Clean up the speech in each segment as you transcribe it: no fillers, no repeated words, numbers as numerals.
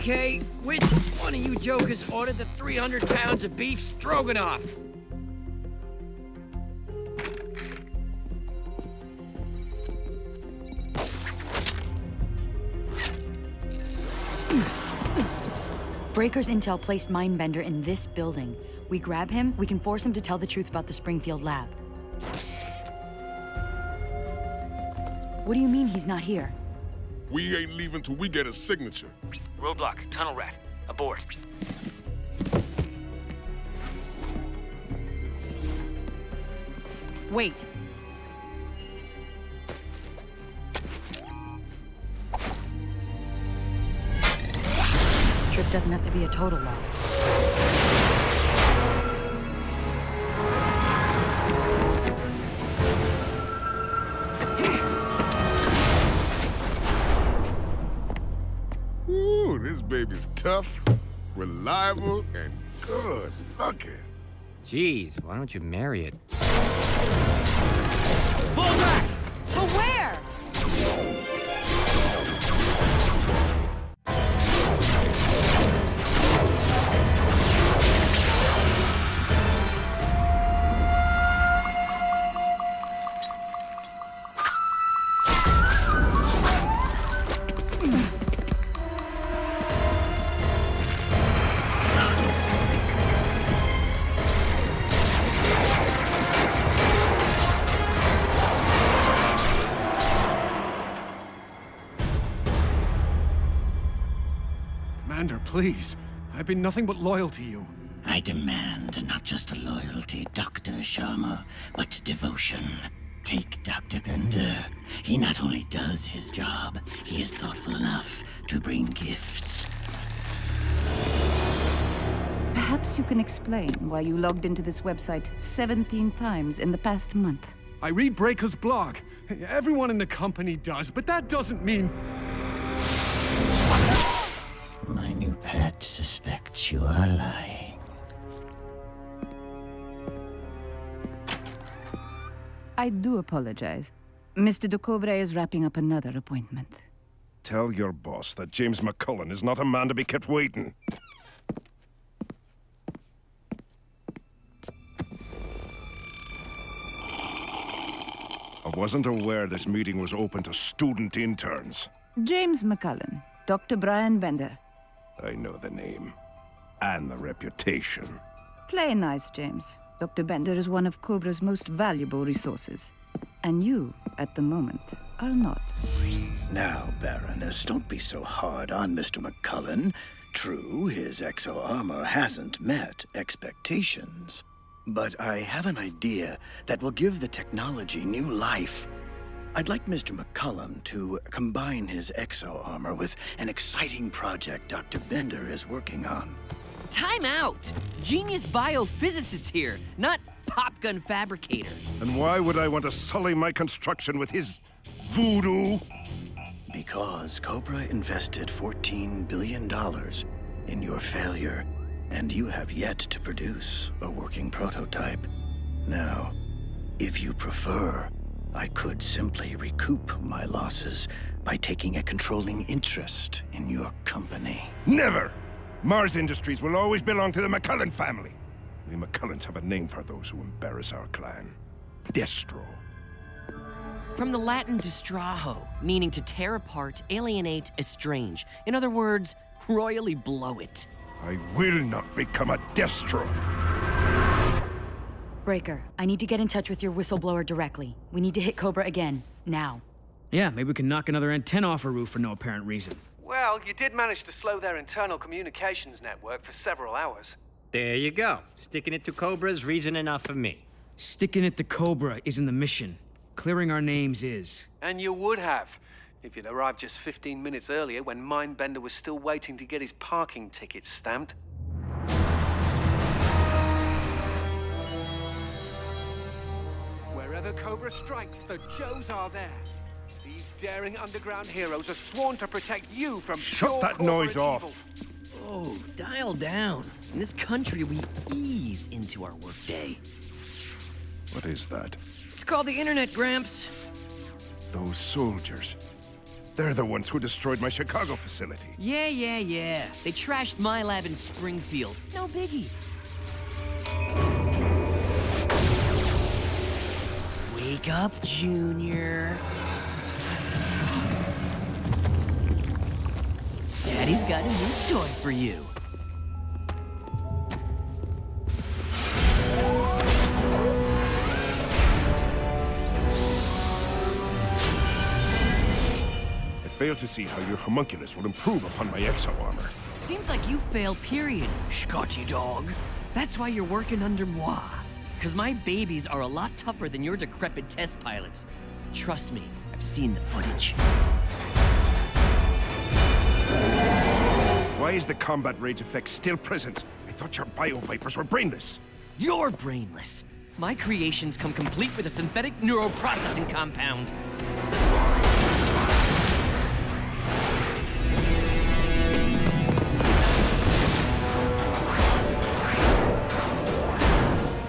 Okay, which one of you jokers ordered the 300 pounds of beef stroganoff? Breaker's intel placed Mindbender in this building. We grab him, we can force him to tell the truth about the Springfield lab. What do you mean he's not here? We ain't leaving till we get a signature. Roadblock, tunnel rat. Abort. Wait. Trip doesn't have to be a total loss. Ooh, this baby's tough, reliable, and good looking. Jeez, why don't you marry it? Pull back! To where? Commander, please. I've been nothing but loyal to you. I demand not just loyalty, Dr. Sharma, but devotion. Take Dr. Bender. He not only does his job, he is thoughtful enough to bring gifts. Perhaps you can explain why you logged into this website 17 times in the past month. I read Breaker's blog. Everyone in the company does, but that doesn't mean... My new pet suspects you are lying. I do apologize. Mr. de Cobra is wrapping up another appointment. Tell your boss that James McCullen is not a man to be kept waiting. I wasn't aware this meeting was open to student interns. James McCullen, Dr. Brian Bender. I know the name. And the reputation. Play nice, James. Dr. Bender is one of Cobra's most valuable resources. And you, at the moment, are not. Now, Baroness, don't be so hard on Mr. McCullen. True, his exo-armor hasn't met expectations. But I have an idea that will give the technology new life. I'd like Mr. McCullen to combine his exo-armor with an exciting project Dr. Bender is working on. Time out! Genius biophysicist here, not popgun fabricator. And why would I want to sully my construction with his voodoo? Because Cobra invested $14 billion in your failure, and you have yet to produce a working prototype. Now, if you prefer, I could simply recoup my losses by taking a controlling interest in your company. Never! Mars Industries will always belong to the McCullen family. We McCullens have a name for those who embarrass our clan. Destro. From the Latin distraho, meaning to tear apart, alienate, estrange. In other words, royally blow it. I will not become a Destro. Breaker, I need to get in touch with your whistleblower directly. We need to hit Cobra again, now. Yeah, maybe we can knock another antenna off a roof for no apparent reason. Well, you did manage to slow their internal communications network for several hours. There you go. Sticking it to Cobra's reason enough for me. Sticking it to Cobra isn't the mission. Clearing our names is. And you would have, if you'd arrived just 15 minutes earlier when Mindbender was still waiting to get his parking ticket stamped. Wherever Cobra strikes, the Joes are there. These daring underground heroes are sworn to protect you from Shut that noise off. Evil. Oh, dial down. In this country, we ease into our workday. What is that? It's called the internet, Gramps. Those soldiers. They're the ones who destroyed my Chicago facility. Yeah. They trashed my lab in Springfield. No biggie. Wake up, Junior. Daddy's got a new toy for you. I fail to see how your homunculus will improve upon my exo-armor. Seems like you fail, period, Scotty dog. That's why you're working under moi. Cause my babies are a lot tougher than your decrepit test pilots. Trust me, I've seen the footage. Why is the combat rage effect still present? I thought your bio-vipers were brainless. You're brainless. My creations come complete with a synthetic neuroprocessing compound.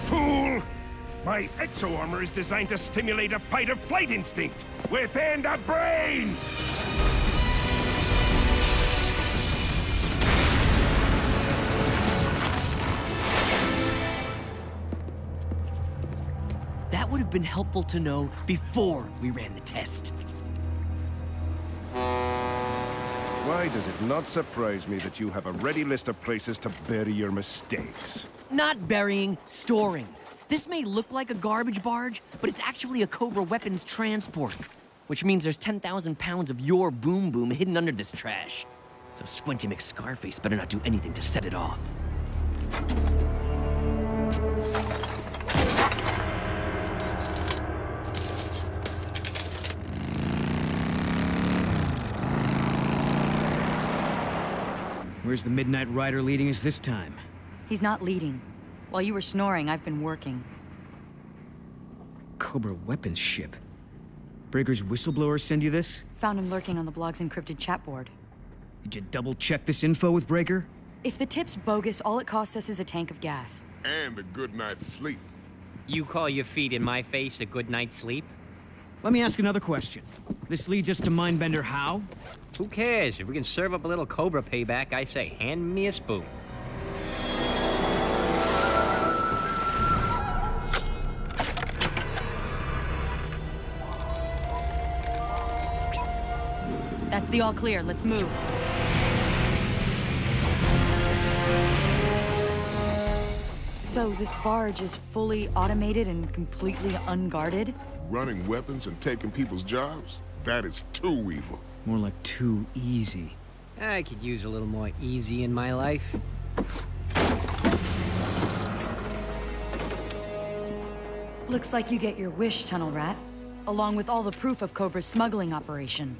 Fool! My exo-armor is designed to stimulate a fight-or-flight instinct within the brain! That would have been helpful to know before we ran the test. Why does it not surprise me that you have a ready list of places to bury your mistakes? Not burying, storing. This may look like a garbage barge, but it's actually a Cobra weapons transport. Which means there's 10,000 pounds of your boom boom hidden under this trash. So Squinty McScarface better not do anything to set it off. Where's the Midnight Rider leading us this time? He's not leading. While you were snoring, I've been working. Cobra weapons ship. Breaker's whistleblower send you this? Found him lurking on the blog's encrypted chat board. Did you double-check this info with Breaker? If the tip's bogus, all it costs us is a tank of gas. And a good night's sleep. You call your feet in my face a good night's sleep? Let me ask another question. This leads us to Mindbender how? Who cares? If we can serve up a little Cobra payback, I say hand me a spoon. That's the all clear. Let's move. So this barge is fully automated and completely unguarded? Running weapons and taking people's jobs? That is too evil. More like too easy. I could use a little more easy in my life. Looks like you get your wish, Tunnel Rat, along with all the proof of Cobra's smuggling operation.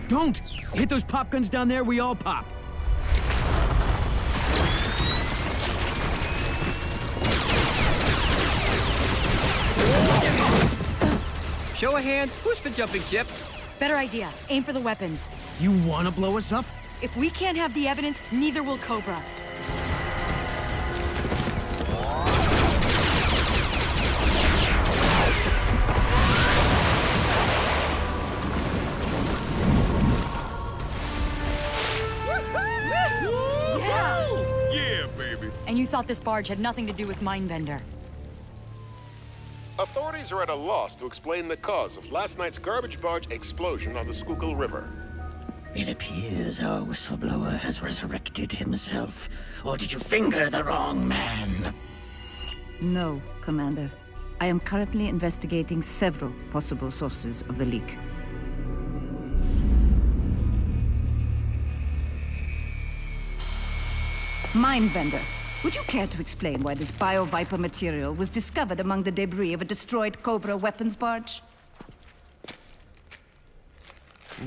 Don't! Hit those pop guns down there, we all pop. Show of hands, who's the jumping ship? Better idea. Aim for the weapons. You wanna blow us up? If we can't have the evidence, neither will Cobra. Yeah, baby. And you thought this barge had nothing to do with Mindbender. Authorities are at a loss to explain the cause of last night's garbage barge explosion on the Schuylkill River. It appears our whistleblower has resurrected himself. Or did you finger the wrong man? No, Commander. I am currently investigating several possible sources of the leak. Mindbender, would you care to explain why this bio-viper material was discovered among the debris of a destroyed Cobra weapons barge?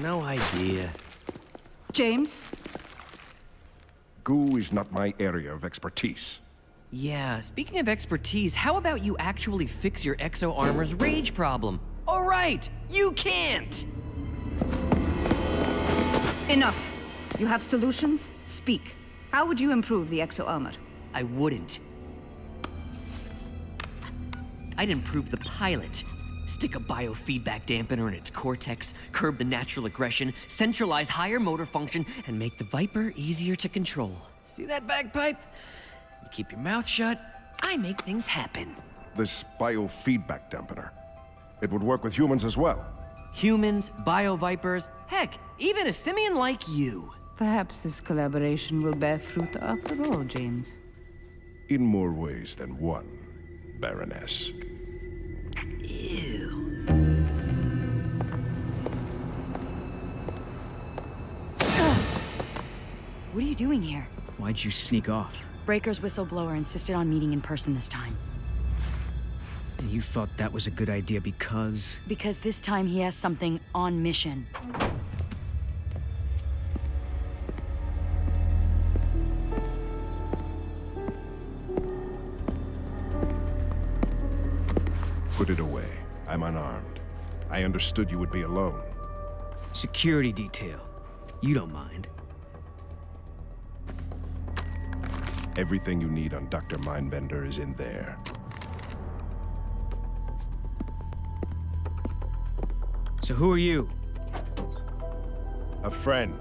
No idea. James? Goo is not my area of expertise. Yeah, speaking of expertise, how about you actually fix your exo armor's rage problem? All right, you can't! Enough. You have solutions? Speak. How would you improve the exo armor? I wouldn't. I'd improve the pilot. Stick a biofeedback dampener in its cortex, curb the natural aggression, centralize higher motor function, and make the Viper easier to control. See that bagpipe? You keep your mouth shut, I make things happen. This biofeedback dampener. It would work with humans as well. Humans, bio-vipers, heck, even a simian like you. Perhaps this collaboration will bear fruit after all, James. In more ways than one, Baroness. Ew. What are you doing here? Why'd you sneak off? Breaker's whistleblower insisted on meeting in person this time. And you thought that was a good idea because... Because this time he has something on mission. Put it away. I'm unarmed. I understood you would be alone. Security detail. You don't mind. Everything you need on Dr. Mindbender is in there. So who are you? A friend.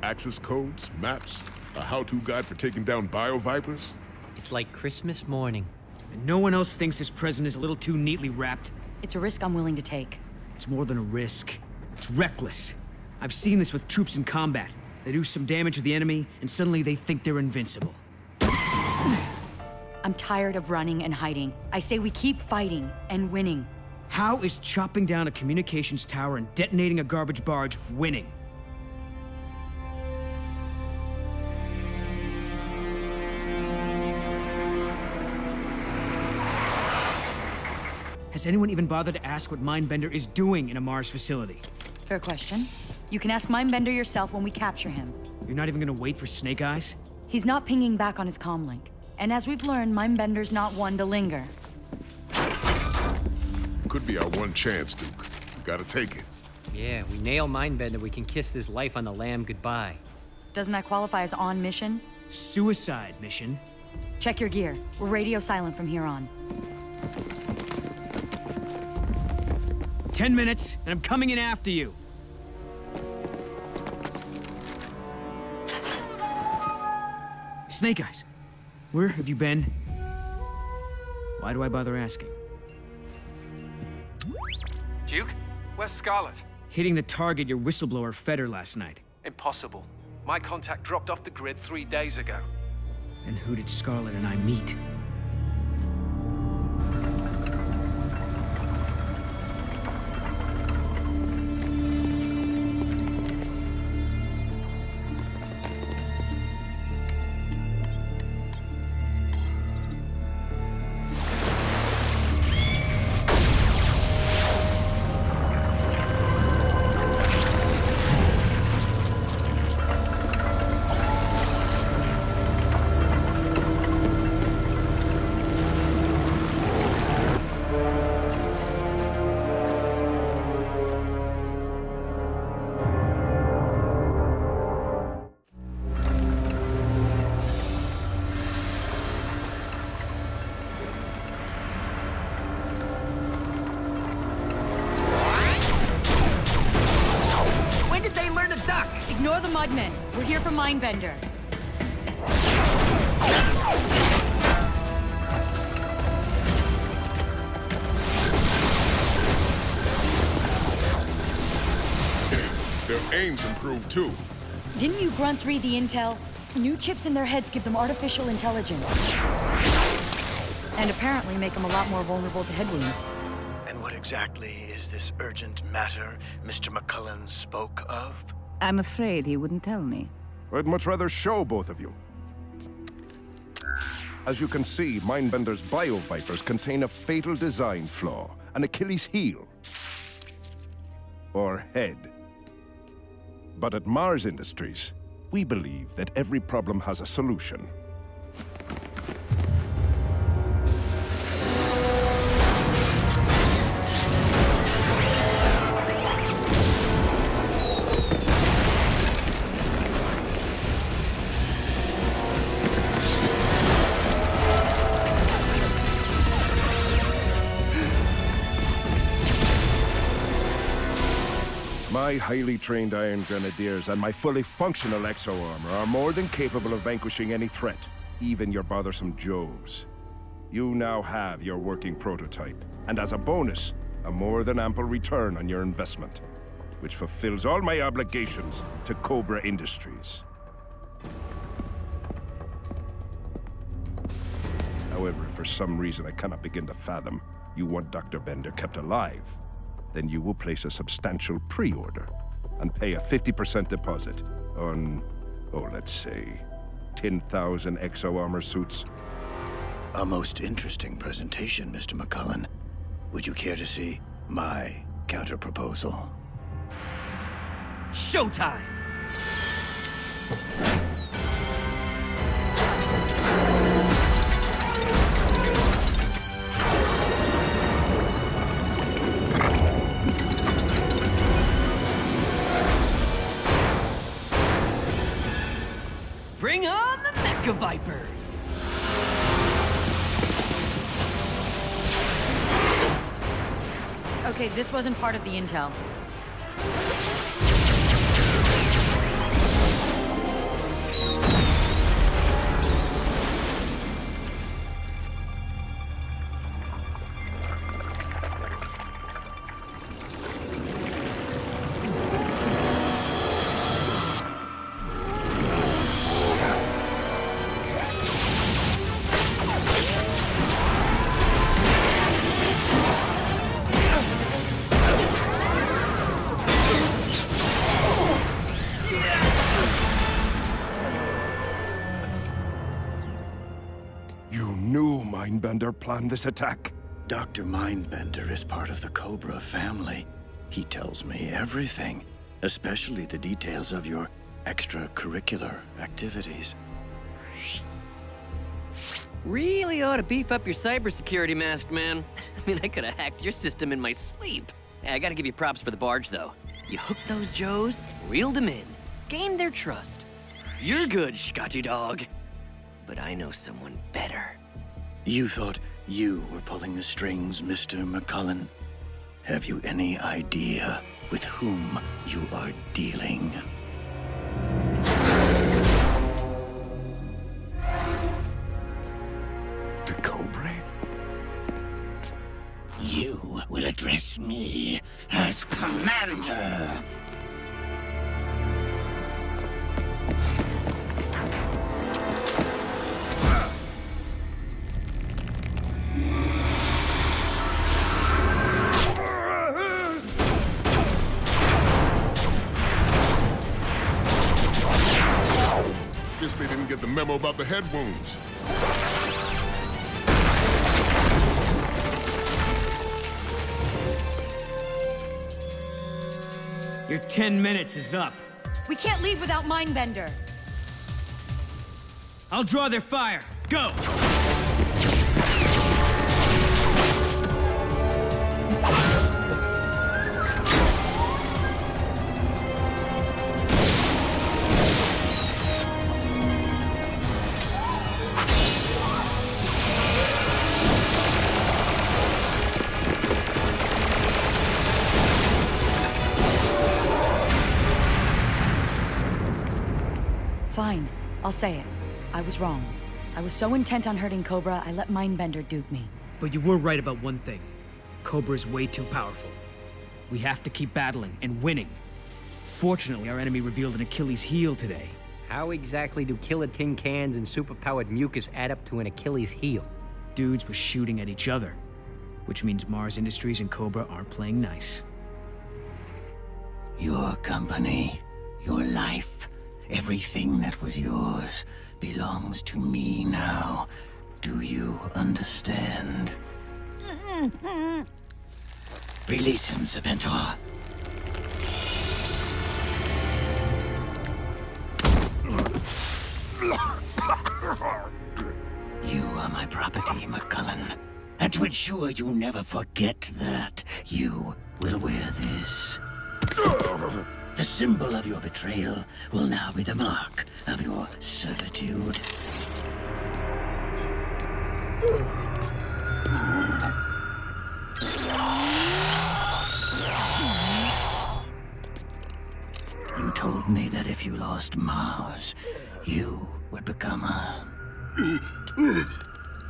Access codes, maps, a how-to guide for taking down bio-vipers? It's like Christmas morning. And no one else thinks this present is a little too neatly wrapped? It's a risk I'm willing to take. It's more than a risk. It's reckless. I've seen this with troops in combat. They do some damage to the enemy, and suddenly they think they're invincible. I'm tired of running and hiding. I say we keep fighting and winning. How is chopping down a communications tower and detonating a garbage barge winning? Has anyone even bothered to ask what Mindbender is doing in a Mars facility? Fair question. You can ask Mindbender yourself when we capture him. You're not even gonna wait for Snake Eyes? He's not pinging back on his comlink. And as we've learned, Mindbender's not one to linger. Could be our one chance, Duke. We gotta take it. Yeah, we nail Mindbender, we can kiss this life on the lam goodbye. Doesn't that qualify as on mission? Suicide mission. Check your gear. We're radio silent from here on. 10 minutes, and I'm coming in after you. Snake Eyes, where have you been? Why do I bother asking? Duke, where's Scarlet? Hitting the target your whistleblower fed her last night. Impossible. My contact dropped off the grid 3 days ago. And who did Scarlet and I meet? Ignore the Mudmen. We're here for Mindbender. Their aim's improved too. Didn't you grunts read the intel? New chips in their heads give them artificial intelligence. And apparently make them a lot more vulnerable to head wounds. And what exactly is this urgent matter Mr. McCullen spoke of? I'm afraid he wouldn't tell me. I'd much rather show both of you. As you can see, Mindbender's bio-vipers contain a fatal design flaw, an Achilles heel. or head. But at Mars Industries, we believe that every problem has a solution. My highly trained Iron Grenadiers and my fully functional exo-armor are more than capable of vanquishing any threat, even your bothersome Joes. You now have your working prototype, and as a bonus, a more than ample return on your investment, which fulfills all my obligations to Cobra Industries. However, if for some reason I cannot begin to fathom, you want Dr. Bender kept alive, then you will place a substantial pre-order and pay a 50% deposit on, oh, let's say, 10,000 exo-armor suits. A most interesting presentation, Mr. McCullen. Would you care to see my counter-proposal? Showtime! Bring on the Mecha Vipers! Okay, this wasn't part of the intel. You knew Mindbender planned this attack. Dr. Mindbender is part of the Cobra family. He tells me everything, especially the details of your extracurricular activities. Really ought to beef up your cybersecurity, Masked Man. I mean, I could have hacked your system in my sleep. Hey, I gotta give you props for the barge, though. You hooked those Joes and reeled them in. Gained their trust. You're good, Scotty Dog. But I know someone better. You thought you were pulling the strings, Mr. McCullen? Have you any idea with whom you are dealing? The Cobra? You will address me as Commander. Guess they didn't get the memo about the head wounds. Your 10 minutes is up. We can't leave without Mindbender. I'll draw their fire. Go! Fine, I'll say it. I was wrong. I was so intent on hurting Cobra, I let Mindbender dupe me. But you were right about one thing. Cobra's way too powerful. We have to keep battling and winning. Fortunately, our enemy revealed an Achilles heel today. How exactly do kilotin cans and superpowered mucus add up to an Achilles heel? Dudes were shooting at each other, which means Mars Industries and Cobra aren't playing nice. Your company, your life, everything that was yours belongs to me now. Do you understand? Release him, Serpentor. You are my property, McCullen. And to ensure you never forget that, you will wear this. The symbol of your betrayal will now be the mark of your servitude. You told me that if you lost Mars, you would become a...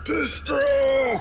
Destroy!